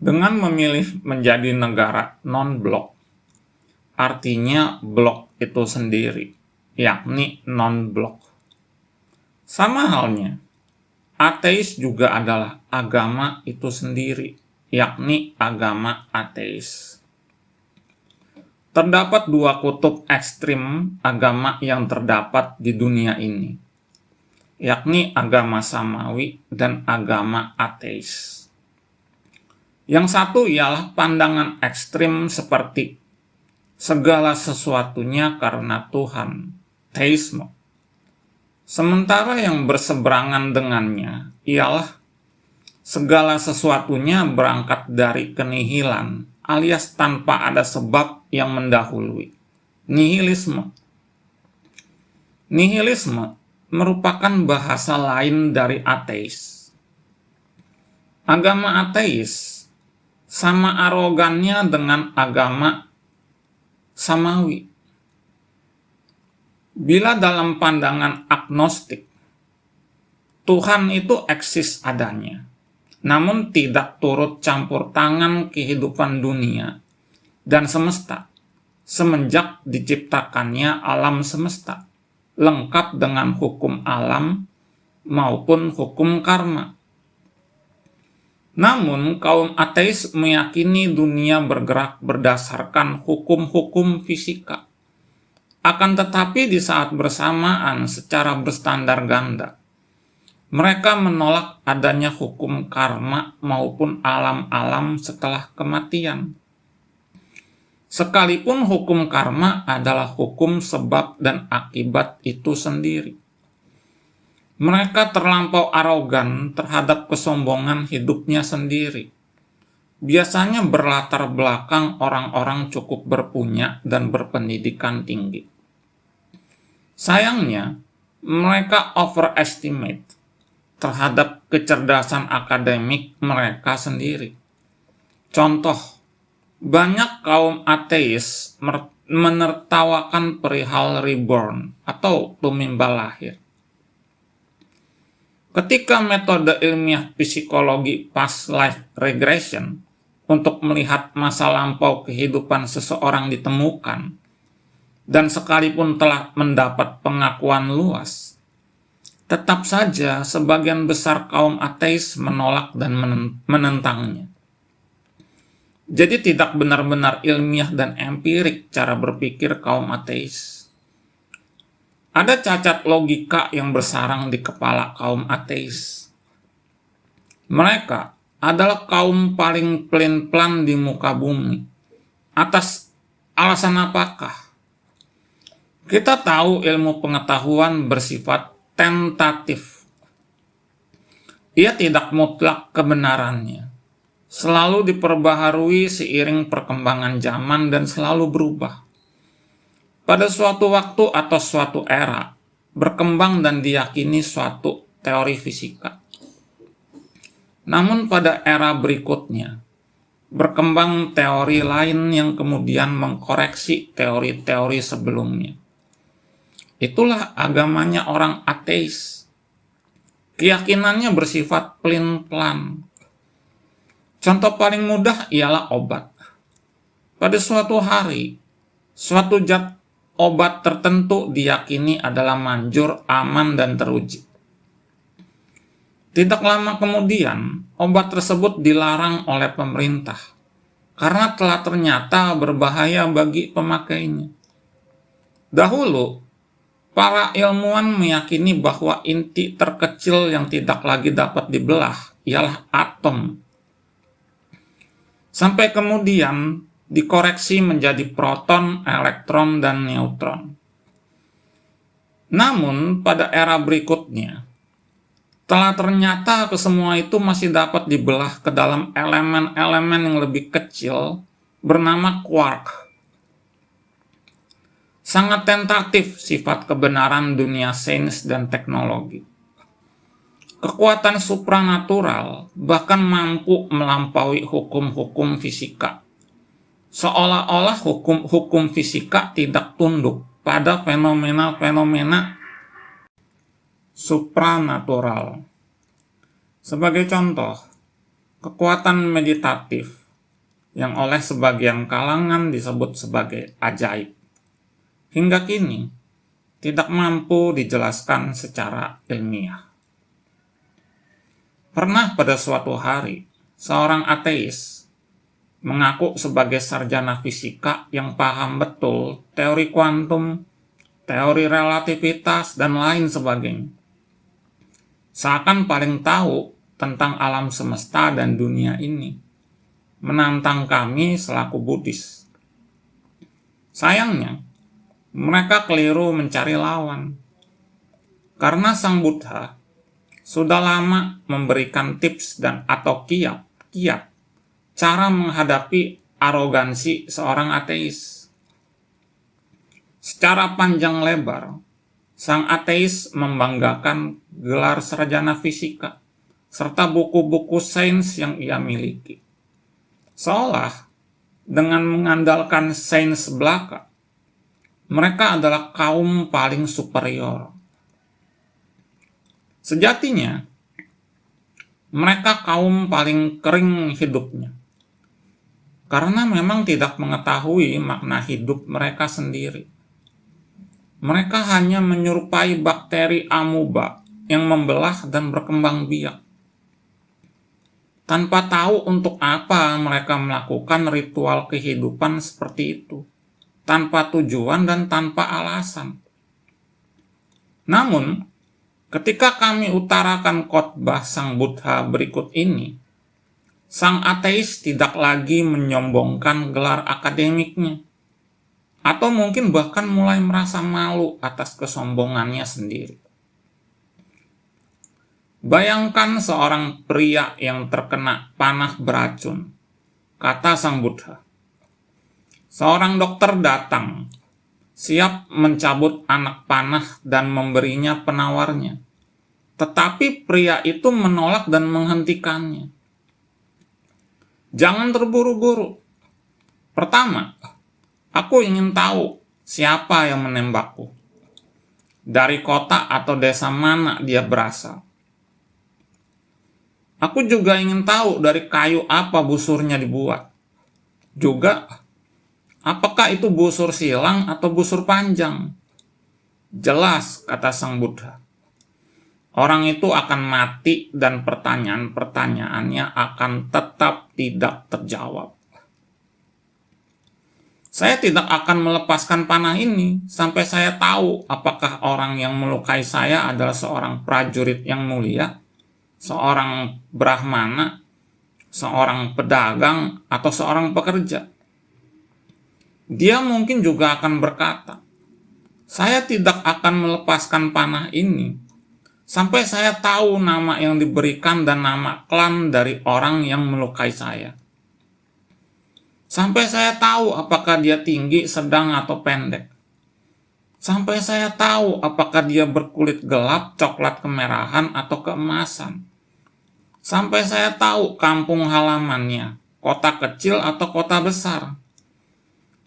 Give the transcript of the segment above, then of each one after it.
Dengan memilih menjadi negara non-blok, artinya blok itu sendiri, yakni non-blok. Sama halnya, ateis juga adalah agama itu sendiri, yakni agama ateis. Terdapat dua kutub ekstrim agama yang terdapat di dunia ini, yakni agama samawi dan agama ateis. Yang satu ialah pandangan ekstrim seperti segala sesuatunya karena Tuhan, teisme. Sementara yang berseberangan dengannya ialah segala sesuatunya berangkat dari kenihilan, alias tanpa ada sebab yang mendahului, nihilisme. Nihilisme merupakan bahasa lain dari ateis. Agama ateis sama arogannya dengan agama samawi. Bila dalam pandangan agnostik, Tuhan itu eksis adanya, namun tidak turut campur tangan kehidupan dunia dan semesta semenjak diciptakannya alam semesta, lengkap dengan hukum alam maupun hukum karma. Namun, kaum ateis meyakini dunia bergerak berdasarkan hukum-hukum fisika. Akan tetapi di saat bersamaan secara berstandar ganda, mereka menolak adanya hukum karma maupun alam-alam setelah kematian. Sekalipun hukum karma adalah hukum sebab dan akibat itu sendiri. Mereka terlampau arogan terhadap kesombongan hidupnya sendiri. Biasanya berlatar belakang orang-orang cukup berpunya dan berpendidikan tinggi. Sayangnya, mereka overestimate terhadap kecerdasan akademik mereka sendiri. Contoh, banyak kaum ateis menertawakan perihal reborn atau tumimbal lahir. Ketika metode ilmiah psikologi past life regression untuk melihat masa lampau kehidupan seseorang ditemukan, dan sekalipun telah mendapat pengakuan luas, tetap saja sebagian besar kaum ateis menolak dan menentangnya. Jadi tidak benar-benar ilmiah dan empirik cara berpikir kaum ateis. Ada cacat logika yang bersarang di kepala kaum ateis. Mereka adalah kaum paling pelin-pelan di muka bumi. Atas alasan apakah? Kita tahu ilmu pengetahuan bersifat tentatif. Ia tidak mutlak kebenarannya. Selalu diperbaharui seiring perkembangan zaman dan selalu berubah. Pada suatu waktu atau suatu era, berkembang dan diyakini suatu teori fisika. Namun pada era berikutnya, berkembang teori lain yang kemudian mengkoreksi teori-teori sebelumnya. Itulah agamanya orang ateis. Keyakinannya bersifat pelin-pelan. Contoh paling mudah ialah obat. Pada suatu hari, suatu zat obat tertentu diyakini adalah manjur, aman, dan teruji. Tidak lama kemudian, obat tersebut dilarang oleh pemerintah karena telah ternyata berbahaya bagi pemakainya. Dahulu, para ilmuwan meyakini bahwa inti terkecil yang tidak lagi dapat dibelah ialah atom. Sampai kemudian dikoreksi menjadi proton, elektron, dan neutron. Namun, pada era berikutnya, telah ternyata kesemua itu masih dapat dibelah ke dalam elemen-elemen yang lebih kecil bernama quark. Sangat tentatif sifat kebenaran dunia sains dan teknologi. Kekuatan supranatural bahkan mampu melampaui hukum-hukum fisika. Seolah-olah hukum fisika tidak tunduk pada fenomena-fenomena supranatural. Sebagai contoh, kekuatan meditatif yang oleh sebagian kalangan disebut sebagai ajaib, hingga kini tidak mampu dijelaskan secara ilmiah. Pernah pada suatu hari, seorang ateis mengaku sebagai sarjana fisika yang paham betul teori kuantum, teori relativitas, dan lain sebagainya. Seakan paling tahu tentang alam semesta dan dunia ini, menantang kami selaku Buddhis. Sayangnya, mereka keliru mencari lawan, karena Sang Buddha sudah lama memberikan tips dan atau kiat cara menghadapi arogansi seorang ateis. Secara panjang lebar, sang ateis membanggakan gelar sarjana fisika serta buku-buku sains yang ia miliki. Seolah dengan mengandalkan sains belaka, mereka adalah kaum paling superior. Sejatinya, mereka kaum paling kering hidupnya, karena memang tidak mengetahui makna hidup mereka sendiri. Mereka hanya menyerupai bakteri amuba yang membelah dan berkembang biak, tanpa tahu untuk apa mereka melakukan ritual kehidupan seperti itu, tanpa tujuan dan tanpa alasan. Namun, ketika kami utarakan khotbah Sang Buddha berikut ini, sang ateis tidak lagi menyombongkan gelar akademiknya, atau mungkin bahkan mulai merasa malu atas kesombongannya sendiri. Bayangkan seorang pria yang terkena panah beracun, kata Sang Buddha. Seorang dokter datang, siap mencabut anak panah dan memberinya penawarnya. Tetapi pria itu menolak dan menghentikannya. Jangan terburu-buru. Pertama, aku ingin tahu siapa yang menembakku. Dari kota atau desa mana dia berasal. Aku juga ingin tahu dari kayu apa busurnya dibuat. Juga, apakah itu busur silang atau busur panjang? Jelas, kata Sang Buddha. Orang itu akan mati dan pertanyaan-pertanyaannya akan tetap tidak terjawab. Saya tidak akan melepaskan panah ini sampai saya tahu apakah orang yang melukai saya adalah seorang prajurit yang mulia, seorang brahmana, seorang pedagang, atau seorang pekerja. Dia mungkin juga akan berkata, saya tidak akan melepaskan panah ini sampai saya tahu nama yang diberikan dan nama klan dari orang yang melukai saya. Sampai saya tahu apakah dia tinggi, sedang, atau pendek. Sampai saya tahu apakah dia berkulit gelap, coklat kemerahan, atau keemasan. Sampai saya tahu kampung halamannya, kota kecil atau kota besar.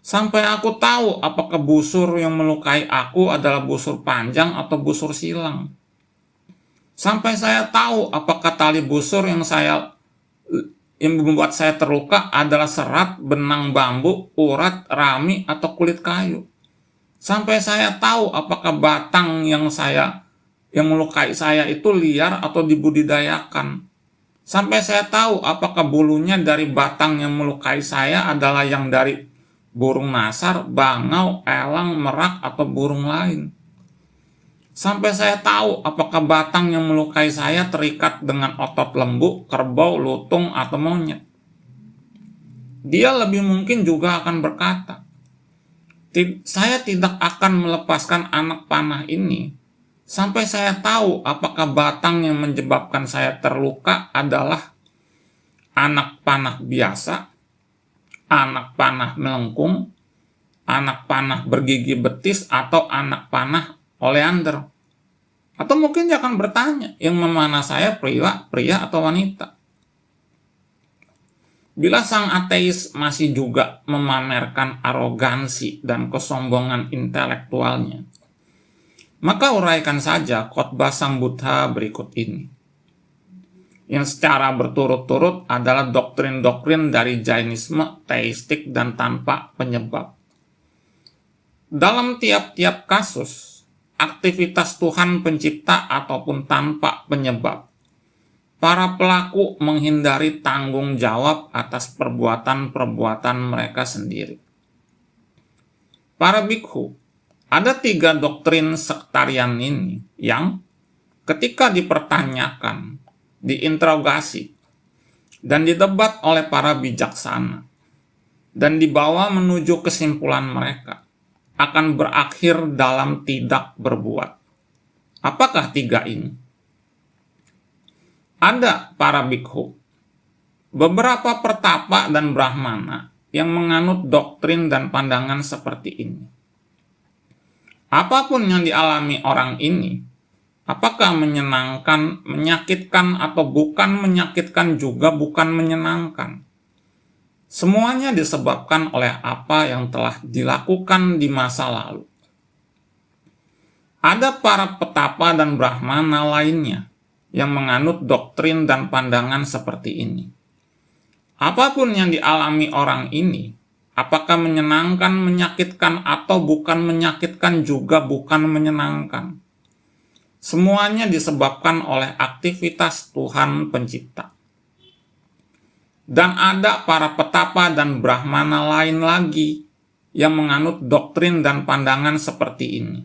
Sampai aku tahu apakah busur yang melukai aku adalah busur panjang atau busur silang. Sampai saya tahu apakah tali busur yang membuat saya terluka adalah serat, benang bambu, urat, rami, atau kulit kayu. Sampai saya tahu apakah batang yang melukai saya itu liar atau dibudidayakan. Sampai saya tahu apakah bulunya dari batang yang melukai saya adalah yang dari burung nasar, bangau, elang, merak, atau burung lain. Sampai saya tahu apakah batang yang melukai saya terikat dengan otot lembu, kerbau, lutung, atau monyet. Dia lebih mungkin juga akan berkata, saya tidak akan melepaskan anak panah ini sampai saya tahu apakah batang yang menyebabkan saya terluka adalah anak panah biasa, anak panah melengkung, anak panah bergigi betis, atau anak panah oleander. Atau mungkin dia akan bertanya, yang memanah saya pria atau wanita. Bila sang ateis masih juga memamerkan arogansi dan kesombongan intelektualnya, maka uraikan saja khotbah Sang Buddha berikut ini. yang secara berturut-turut adalah doktrin-doktrin dari Jainisme, teistik, dan tanpa penyebab. Dalam tiap-tiap kasus, aktivitas Tuhan pencipta ataupun tanpa penyebab, para pelaku menghindari tanggung jawab atas perbuatan-perbuatan mereka sendiri. Para bikhu, ada 3 doktrin sektarian ini yang ketika dipertanyakan, diinterogasi, dan didebat oleh para bijaksana, dan dibawa menuju kesimpulan mereka, akan berakhir dalam tidak berbuat. Apakah 3 ini? Ada para bikhu, beberapa pertapa dan brahmana yang menganut doktrin dan pandangan seperti ini. Apapun yang dialami orang ini, apakah menyenangkan, menyakitkan, atau bukan menyakitkan juga bukan menyenangkan, semuanya disebabkan oleh apa yang telah dilakukan di masa lalu. Ada para petapa dan brahmana lainnya yang menganut doktrin dan pandangan seperti ini. Apapun yang dialami orang ini, apakah menyenangkan, menyakitkan, atau bukan menyakitkan juga bukan menyenangkan, semuanya disebabkan oleh aktivitas Tuhan pencipta. Dan ada para petapa dan brahmana lain lagi yang menganut doktrin dan pandangan seperti ini.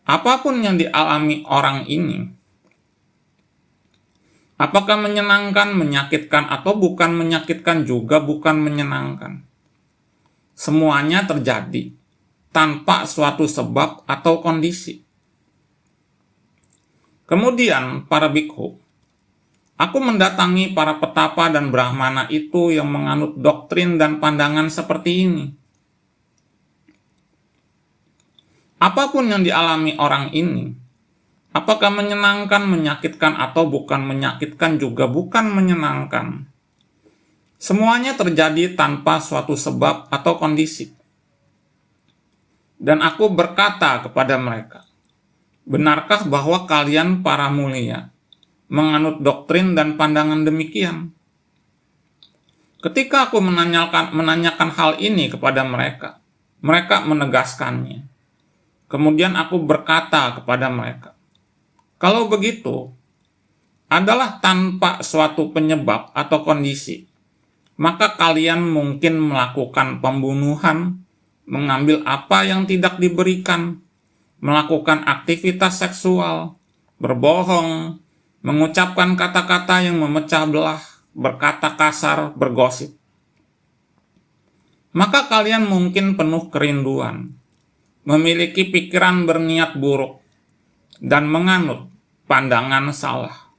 Apapun yang dialami orang ini, apakah menyenangkan, menyakitkan, atau bukan menyakitkan juga bukan menyenangkan, semuanya terjadi tanpa suatu sebab atau kondisi. Kemudian para bikhu, aku mendatangi para petapa dan brahmana itu yang menganut doktrin dan pandangan seperti ini. Apapun yang dialami orang ini, apakah menyenangkan, menyakitkan, atau bukan menyakitkan juga bukan menyenangkan, semuanya terjadi tanpa suatu sebab atau kondisi. Dan aku berkata kepada mereka, benarkah bahwa kalian para mulia menganut doktrin dan pandangan demikian? Ketika aku menanyakan hal ini kepada mereka, mereka menegaskannya. Kemudian aku berkata kepada mereka, kalau begitu, adalah tanpa suatu penyebab atau kondisi, maka kalian mungkin melakukan pembunuhan, mengambil apa yang tidak diberikan, melakukan aktivitas seksual, berbohong, mengucapkan kata-kata yang memecah belah, berkata kasar, bergosip. Maka kalian mungkin penuh kerinduan, memiliki pikiran berniat buruk, dan menganut pandangan salah.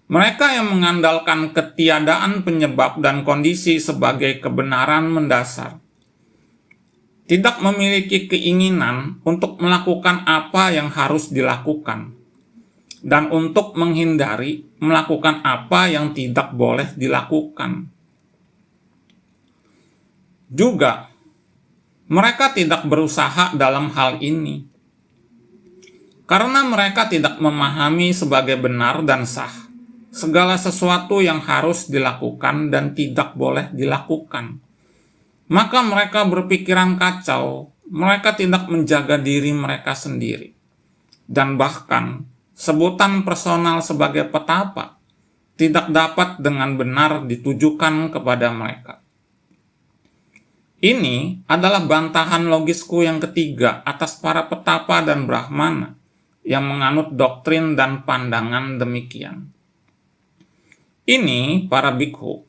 Mereka yang mengandalkan ketiadaan penyebab dan kondisi sebagai kebenaran mendasar, tidak memiliki keinginan untuk melakukan apa yang harus dilakukan, dan untuk menghindari melakukan apa yang tidak boleh dilakukan. Juga, mereka tidak berusaha dalam hal ini, karena mereka tidak memahami sebagai benar dan sah segala sesuatu yang harus dilakukan dan tidak boleh dilakukan. Maka mereka berpikiran kacau, mereka tidak menjaga diri mereka sendiri. Dan bahkan, sebutan personal sebagai petapa tidak dapat dengan benar ditujukan kepada mereka. Ini adalah bantahan logisku yang ketiga atas para petapa dan brahmana yang menganut doktrin dan pandangan demikian. Ini, para bikhu,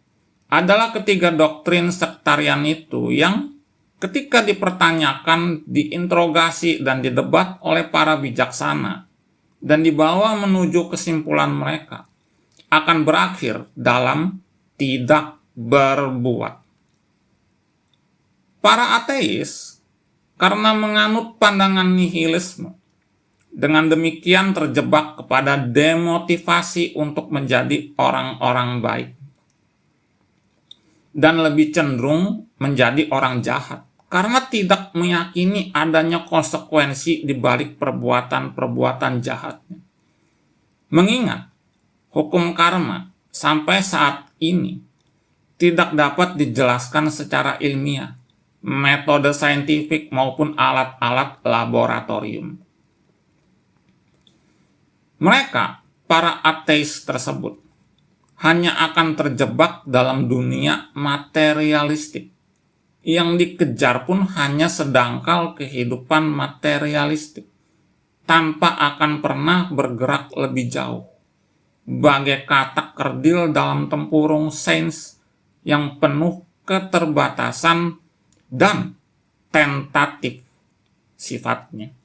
adalah ketiga doktrin sektarian itu yang ketika dipertanyakan, diinterogasi, dan didebat oleh para bijaksana, dan dibawa menuju kesimpulan mereka, akan berakhir dalam tidak berbuat. Para ateis, karena menganut pandangan nihilisme, dengan demikian terjebak kepada demotivasi untuk menjadi orang-orang baik, dan lebih cenderung menjadi orang jahat, karena tidak meyakini adanya konsekuensi di balik perbuatan-perbuatan jahatnya. Mengingat Hukum karma sampai saat ini tidak dapat dijelaskan secara ilmiah, metode saintifik maupun alat-alat laboratorium. Mereka, para ateis tersebut, hanya akan terjebak dalam dunia materialistik. Yang dikejar pun hanya sedangkal kehidupan materialistik, tanpa akan pernah bergerak lebih jauh. Bagai katak kerdil dalam tempurung sains yang penuh keterbatasan dan tentatif sifatnya.